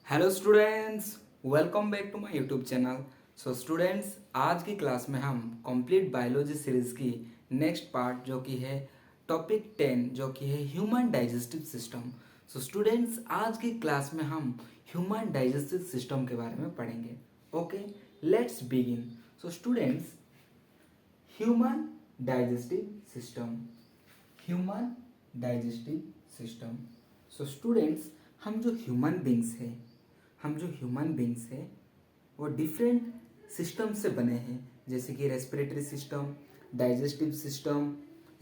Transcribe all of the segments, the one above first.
Hello students, welcome back to my YouTube channel. So students, आज की class में हम कंप्लीट बायोलॉजी सीरीज की नेक्स्ट पार्ट जो कि है टॉपिक 10 जो कि है human digestive system. So students, आज की क्लास में हम ह्यूमन डाइजेस्टिव सिस्टम के बारे में पढ़ेंगे। Okay, let's begin. So students, human digestive system, human digestive system. So students, हम जो ह्यूमन बींग्स है वो डिफरेंट सिस्टम से बने हैं, जैसे कि respiratory system, digestive system,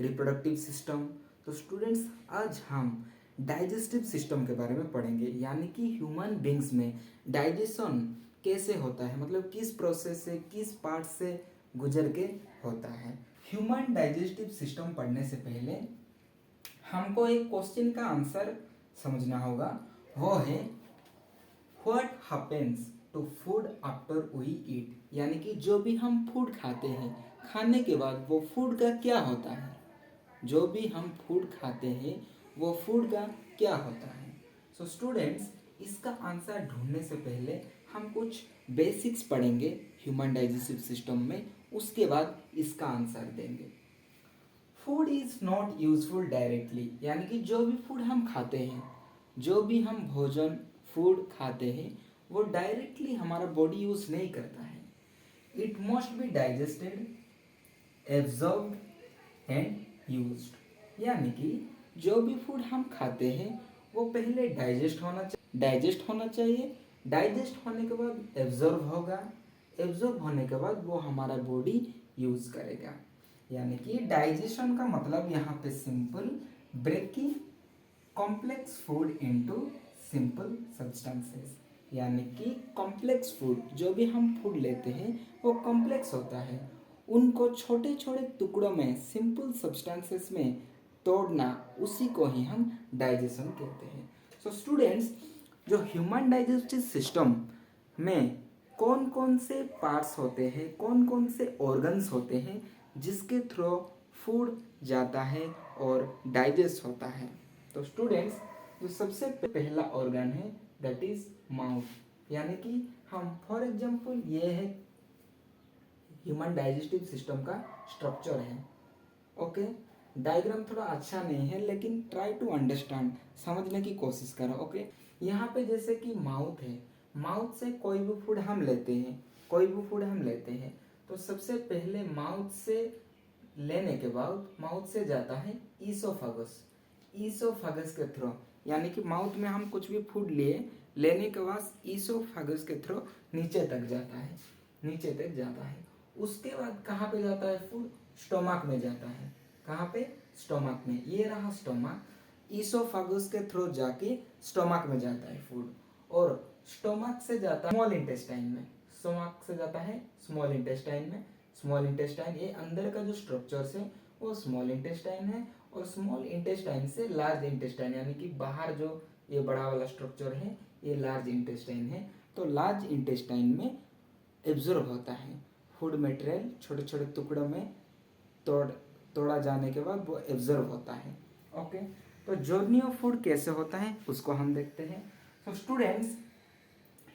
reproductive system. तो स्टूडेंट्स, आज हम डाइजेस्टिव सिस्टम के बारे में पढ़ेंगे, यानी कि ह्यूमन बींग्स में डाइजेशन कैसे होता है, मतलब किस प्रोसेस से, किस पार्ट से गुजर के होता है। ह्यूमन डाइजेस्टिव सिस्टम पढ़ने से पहले हमको एक क्वेश्चन का आंसर समझना होगा, वो है what happens to food after we eat, यानी कि जो भी हम फूड खाते हैं, खाने के बाद वो फूड का क्या होता है। जो भी हम फूड खाते हैं वो फूड का क्या होता है। सो स्टूडेंट्स, इसका आंसर ढूंढने से पहले हम कुछ बेसिक्स पढ़ेंगे ह्यूमन डाइजेस्टिव सिस्टम में, उसके बाद इसका आंसर देंगे। Food is not useful directly, यानी कि जो भी फूड हम खाते हैं, जो भी हम भोजन फूड खाते हैं वो डायरेक्टली हमारा बॉडी यूज नहीं करता है। It must be digested, absorbed and used, यानी कि जो भी फूड हम खाते हैं वो पहले डाइजेस्ट होना चाहिए। डाइजेस्ट होने के बाद एब्जॉर्ब होगा, एब्जॉर्ब होने के बाद वो हमारा बॉडी यूज करेगा। यानी कि डाइजेशन का मतलब यहाँ पे simple, breaking complex food into simple substances, यानी कि कॉम्प्लेक्स फूड, जो भी हम फूड लेते हैं वो कॉम्प्लेक्स होता है, उनको छोटे छोटे टुकड़ों में, सिंपल सब्सटेंसेस में तोड़ना, उसी को ही हम डाइजेशन कहते हैं। सो स्टूडेंट्स, जो ह्यूमन डाइजेस्टिव सिस्टम में कौन कौन से पार्ट्स होते हैं, कौन कौन से ऑर्गन्स होते हैं जिसके थ्रू फूड जाता है और डाइजेस्ट होता है। तो स्टूडेंट्स, जो सबसे पहला ऑर्गन है दैट इज माउथ, यानी कि हम फॉर एग्जांपल ये है ह्यूमन डाइजेस्टिव सिस्टम का स्ट्रक्चर है। ओके, डायग्राम थोड़ा अच्छा नहीं है लेकिन ट्राई टू अंडरस्टैंड, समझने की कोशिश करो। ओके, यहाँ पे जैसे कि माउथ है, माउथ से कोई भी फूड हम लेते हैं तो सबसे पहले माउथ से लेने के बाद माउथ से जाता है ईसोफेगस, ईसोफेगस के थ्रू, यानी कि माउथ में हम कुछ भी फूड लेने के बाद ईसोफेगस के थ्रू नीचे तक जाता है। उसके बाद कहाँ पे जाता है फूड? स्टोमक में जाता है। कहाँ पे? स्टोमक में। ये रहा स्टोमक, ईसोफेगस के थ्रू जाके स्टोमक में जाता है फूड, और स्टोमक से जाता है स्मॉल इंटेस्टाइन में, स्टोमक से जाता है स्मॉल इंटेस्टाइन में। स्मॉल इंटेस्टाइन, ये अंदर का जो स्ट्रक्चर्स है वो स्मॉल इंटेस्टाइन है, और स्मॉल इंटेस्टाइन से लार्ज इंटेस्टाइन, यानी कि बाहर जो ये बड़ा वाला स्ट्रक्चर है ये लार्ज इंटेस्टाइन है। तो लार्ज इंटेस्टाइन में एब्जॉर्ब होता है फूड मटेरियल, छोटे छोटे टुकड़ों में तोड़ा जाने के बाद वो एब्जॉर्ब होता है। ओके, तो जर्नी ऑफ फूड कैसे होता है उसको हम देखते हैं। तो स्टूडेंट्स,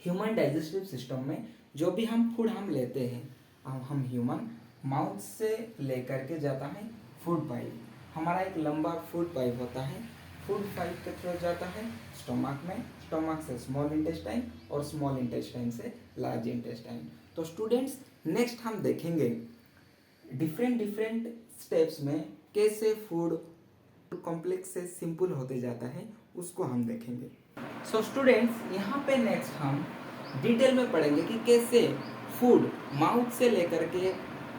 ह्यूमन डाइजेस्टिव सिस्टम में जो भी हम फूड हम लेते हैं, हम ह्यूमन माउथ से लेकर के जाता है फूड पाइप, हमारा एक लंबा फूड पाइप होता है, फूड पाइप के थ्रू जाता है स्टोमक में, स्टोमक से स्मॉल इंटेस्टाइन, और स्मॉल इंटेस्टाइन से लार्ज इंटेस्टाइन। तो स्टूडेंट्स, नेक्स्ट हम देखेंगे डिफरेंट स्टेप्स में कैसे फूड कॉम्प्लेक्स से सिंपल होते जाता है, उसको हम देखेंगे। सो स्टूडेंट्स, यहाँ पे नेक्स्ट हम डिटेल में पढ़ेंगे कि कैसे फूड माउथ से लेकर के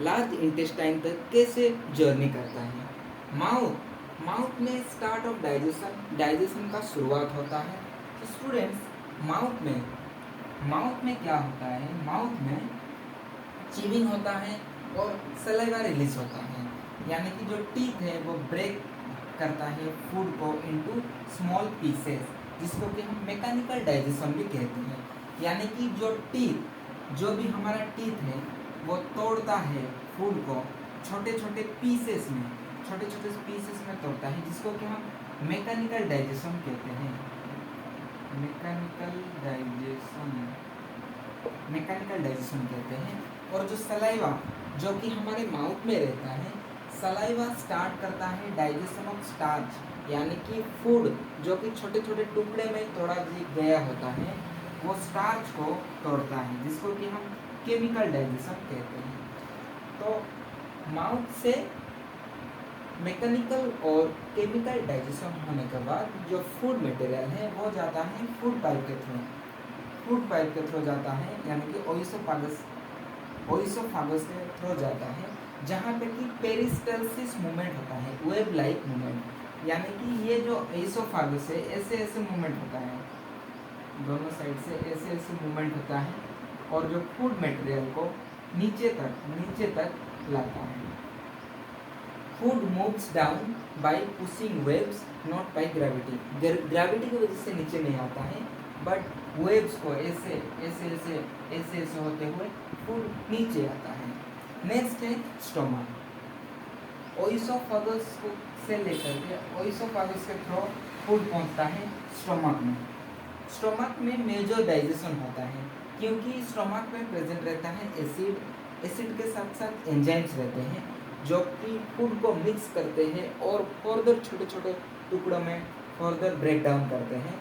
लार्ज इंटेस्टाइन तक कैसे जर्नी करता है। माउथ में स्टार्ट ऑफ डाइजेशन का शुरुआत होता है। तो स्टूडेंट्स, माउथ में क्या होता है? माउथ में चीविंग होता है और सलाइवा रिलीज होता है, यानी कि जो टीथ है वो ब्रेक करता है फूड को इनटू स्मॉल पीसेस, जिसको कि हम मैकेनिकल डाइजेशन भी कहते हैं। यानी कि जो भी हमारा टीथ है वो तोड़ता है फूड को छोटे छोटे पीसेस में तोड़ता है, जिसको कि हम मैकेनिकल डाइजेशन कहते हैं। मैकेनिकल डाइजेशन, मैकेनिकल डाइजेशन कहते हैं। और जो सलाइवा जो कि हमारे माउथ में रहता है, सलाइवा स्टार्ट करता है डाइजेशन ऑफ स्टार्च, यानी कि फूड जो कि छोटे छोटे टुकड़े में तोड़ा गया होता है वो स्टार्च को तोड़ता है, जिसको कि हम केमिकल डाइजेशन कहते हैं। तो माउथ से मैकेनिकल और केमिकल डाइजेशन होने के बाद जो फूड मटेरियल है वो जाता है फूड पाइप के थ्रू, फूड पाइप के थ्रू जाता है, यानी कि ओइसोफागस के थ्रू जाता है, जहाँ पे कि पेरिस्टाल्सिस मूवमेंट होता है, वेब लाइक मूवमेंट, यानी कि ये जो ओइसोफागस है ऐसे ऐसे मूवमेंट होता है, दोनों साइड से ऐसे ऐसे मूवमेंट होता है, और जो फूड मटेरियल को नीचे तक लाता है। Food moves down by pushing waves, not by gravity. Gravity की वजह से नीचे नहीं आता है, बट वेव्स को ऐसे ऐसे ऐसे ऐसे ऐसे होते हुए फूड नीचे आता है। नेक्स्ट है स्टोमक। ओइसोफागस से लेकर के ओइसोफागस के थ्रू फूड पहुंचता है स्टोमक में। स्टोमक में मेजर डाइजेशन होता है, क्योंकि स्टोमक में प्रेजेंट रहता है एसिड, एसिड के साथ साथ एंजाइम्स रहते हैं जो कि फूड को मिक्स करते हैं और फर्दर छोटे छोटे टुकड़ों में फर्दर ब्रेक डाउन करते हैं।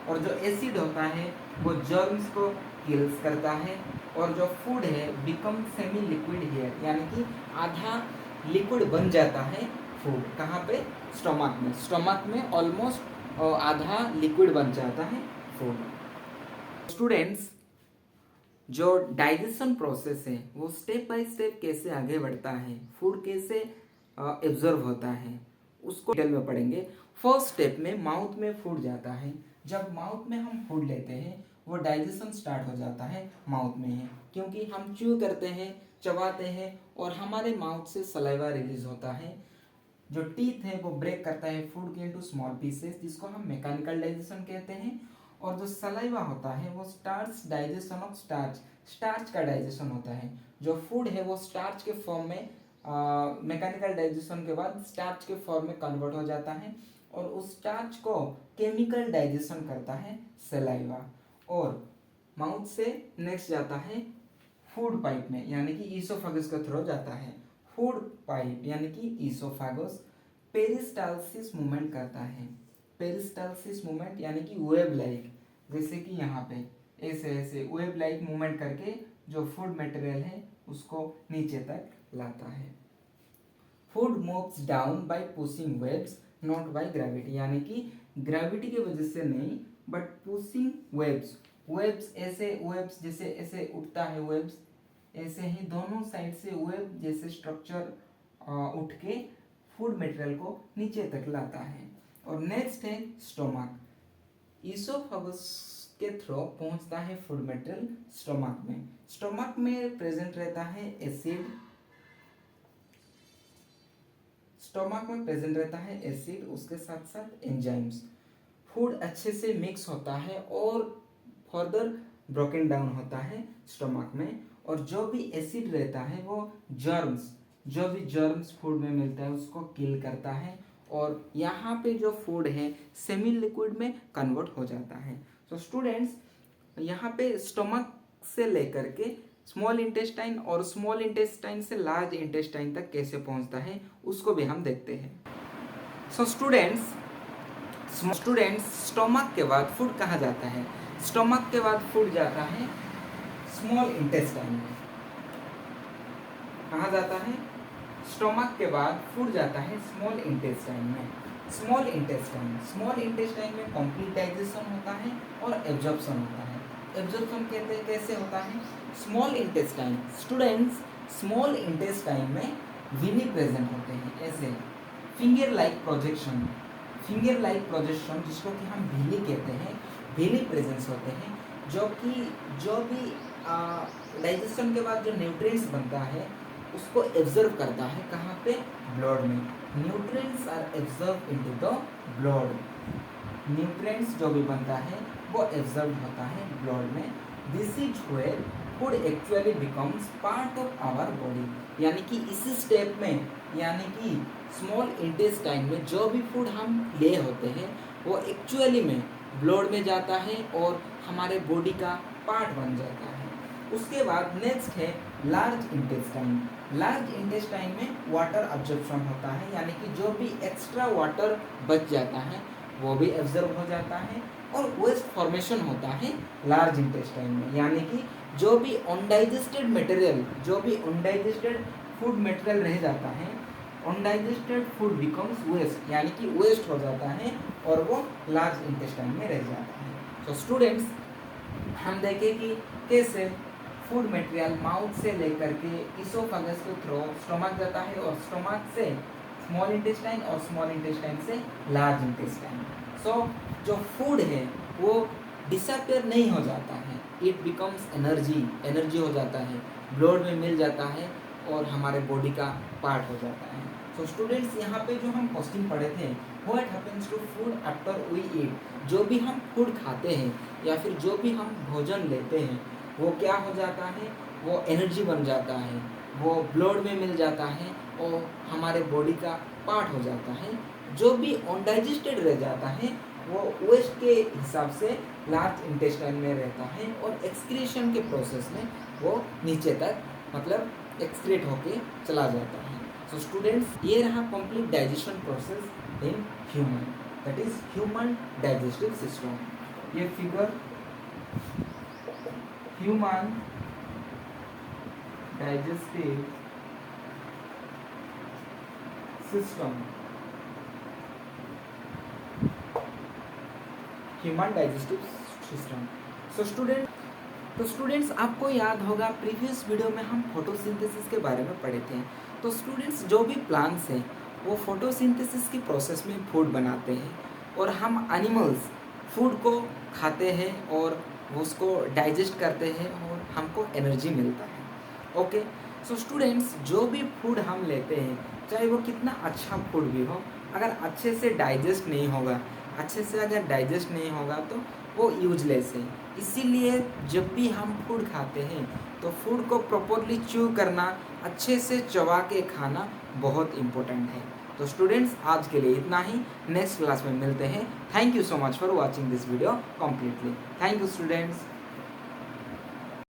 और जो एसिड होता है वो जर्म्स को किल्स करता है, और जो फूड है बिकम सेमी लिक्विड हियर, यानी कि आधा लिक्विड बन जाता है फूड। कहाँ पे? स्टोमक में। स्टोमक में ऑलमोस्ट आधा लिक्विड बन जाता है फूड। स्टूडेंट्स, जो डाइजेशन प्रोसेस है वो स्टेप बाय स्टेप कैसे आगे बढ़ता है, फूड कैसे एब्जॉर्ब होता है, उसको डिटेल में पढ़ेंगे। फर्स्ट स्टेप में माउथ में फूड जाता है। जब माउथ में हम फूड लेते हैं वो डाइजेशन स्टार्ट हो जाता है माउथ में ही, क्योंकि हम च्यू करते हैं, चबाते हैं, और हमारे माउथ से सलाइवा रिलीज होता है। जो टीथ है वो ब्रेक करता है फूड के इनटू स्मॉल पीसेस, जिसको हम मैकेनिकल डाइजेशन कहते हैं। और जो सलाइवा होता है वो starch digestion of starch, starch का डाइजेशन होता है। जो फूड है वो स्टार्च के फॉर्म में मैकेनिकल डाइजेशन के बाद स्टार्च के फॉर्म में कन्वर्ट हो जाता है, और उस स्टार्च को केमिकल डाइजेशन करता है सलाइवा। और माउथ से नेक्स्ट जाता है फूड पाइप में, यानी कि ईसोफेगस के थ्रू जाता है। फूड पाइप यानी कि ईसोफेगस पेरिस्टाल्सिस मूवमेंट करता है। पेरिस्टाल्सिस मूवमेंट यानी कि वेब लाइक, जैसे कि यहाँ पे ऐसे ऐसे वेब लाइक मूवमेंट करके जो फूड मटेरियल है उसको नीचे तक लाता है। Food moves down by pushing waves, not by gravity, यानी कि ग्रेविटी की वजह से नहीं बट पुशिंग वेव्स। वेव्स ऐसे, वेव्स जैसे ऐसे उठता है वेव्स, ऐसे ही दोनों साइड से वेव जैसे स्ट्रक्चर उठ के फूड मटेरियल को नीचे तक लाता है। और नेक्स्ट है स्टोमक। ईसोफेगस के थ्रू पहुंचता है फूड मटेरियल स्टोमक में। स्टोमक में प्रेजेंट रहता है एसिड, स्टोमक में प्रेजेंट रहता है एसिड, उसके साथ साथ एंजाइम्स। फूड अच्छे से मिक्स होता है और फर्दर ब्रोकन डाउन होता है स्टोमक में। और जो भी एसिड रहता है वो जर्म्स, जो भी जर्म्स फूड में मिलता है उसको किल करता है, और यहाँ पे जो फूड है सेमी लिक्विड में कन्वर्ट हो जाता है। तो स्टूडेंट्स, यहाँ पे स्टोमक से लेकर के स्मॉल इंटेस्टाइन और स्मॉल इंटेस्टाइन से लार्ज इंटेस्टाइन तक कैसे पहुँचता है उसको भी हम देखते हैं। सो स्टूडेंट्स, स्टोमक के बाद फूड कहाँ जाता है? स्टोमक के बाद फूड जाता है स्मॉल इंटेस्टाइन में। कहाँ जाता है? स्टोमक के बाद फूड जाता है स्मॉल इंटेस्टाइन में। स्मॉल इंटेस्टाइन में कंप्लीट डाइजेशन होता है और एब्जॉर्प्शन होता है। एब्जॉर्प्शन कहते हैं कैसे होता है? Small intestine, students, small intestine में विली प्रेजेंट होते हैं, ऐसे फिंगर लाइक प्रोजेक्शन, जिसको कि हम विली कहते हैं, विली प्रेजेंस होते हैं, जो भी डाइजेशन के बाद जो न्यूट्रिएंट्स बनता है उसको एब्जॉर्ब करता है। कहाँ पे? ब्लड में। Nutrients are absorb into the blood. Nutrients जो भी बनता है वो एब्जॉर्ब होता है ब्लड में। This is where food actually becomes part of our body, यानी कि इसी स्टेप में, यानी कि स्मॉल इंटेस्टाइन में जो भी फूड हम ले होते हैं वो एक्चुअली में ब्लड में जाता है और हमारे बॉडी का पार्ट बन जाता है। उसके बाद नेक्स्ट है लार्ज इंटेस्टाइन। लार्ज इंटेस्टाइन में वाटर अब्जॉर्प्शन होता है, यानी कि जो भी एक्स्ट्रा वाटर बच जाता है वो भी एब्जॉर्ब हो जाता है, और वेस्ट फॉर्मेशन होता है लार्ज इंटेस्टाइन में, यानी कि जो भी अनडाइजेस्टेड मटेरियल, जो भी अनडाइजेस्टेड फूड मटेरियल रह जाता है, अनडाइजेस्टेड फूड बिकम्स वेस्ट, यानी कि वेस्ट हो जाता है और वो लार्ज इंटेस्टाइन में रह जाता है। तो स्टूडेंट्स, हम देखें कि कैसे फूड मटेरियल माउथ से लेकर के इसोफेगस के थ्रू स्टमक जाता है, और स्टमक से स्मॉल इंटेस्टाइन, और स्मॉल इंटेस्टाइन से लार्ज इंटेस्टाइन। सो जो फूड है वो डिसअपियर नहीं हो जाता है, इट बिकम्स एनर्जी, एनर्जी हो जाता है, ब्लड में मिल जाता है और हमारे बॉडी का पार्ट हो जाता है। सो स्टूडेंट्स, यहाँ पे जो हम क्वेश्चन पढ़े थे, what happens to food after we eat, जो भी हम फूड खाते हैं या फिर जो भी हम भोजन लेते हैं वो क्या हो जाता है, वो एनर्जी बन जाता है, वो ब्लड में मिल जाता है और हमारे बॉडी का पार्ट हो जाता है। जो भी अनडाइजेस्टेड रह जाता है वो वेस्ट के हिसाब से लार्ज इंटेस्टाइन में रहता है, और एक्सक्रीशन के प्रोसेस में वो नीचे तक मतलब एक्सक्रीट होके चला जाता है। सो स्टूडेंट्स, ये रहा complete digestion process in human, that is human digestive system. ये figure human digestive system, human digestive system. तो स्टूडेंट्स, आपको याद होगा प्रीवियस वीडियो में हम फोटोसिंथेसिस के बारे में पढ़े थे। तो स्टूडेंट्स, जो भी प्लांट्स हैं वो फोटोसिंथेसिस की प्रोसेस में फूड बनाते हैं, और हम एनिमल्स फूड को खाते हैं और उसको डाइजेस्ट करते हैं और हमको एनर्जी मिलता है। ओके, सो स्टूडेंट्स, जो भी फूड हम लेते हैं, चाहे वो कितना अच्छा फूड भी हो, अगर अच्छे से डाइजेस्ट नहीं होगा, अच्छे से अगर डाइजेस्ट नहीं होगा तो वो यूजलेस है। इसीलिए जब भी हम फूड खाते हैं तो फूड को प्रॉपरली च्यू करना, अच्छे से चबा के खाना बहुत इम्पोर्टेंट है। तो स्टूडेंट्स, आज के लिए इतना ही, नेक्स्ट क्लास में मिलते हैं। Thank you so much for watching this video completely. Thank you students.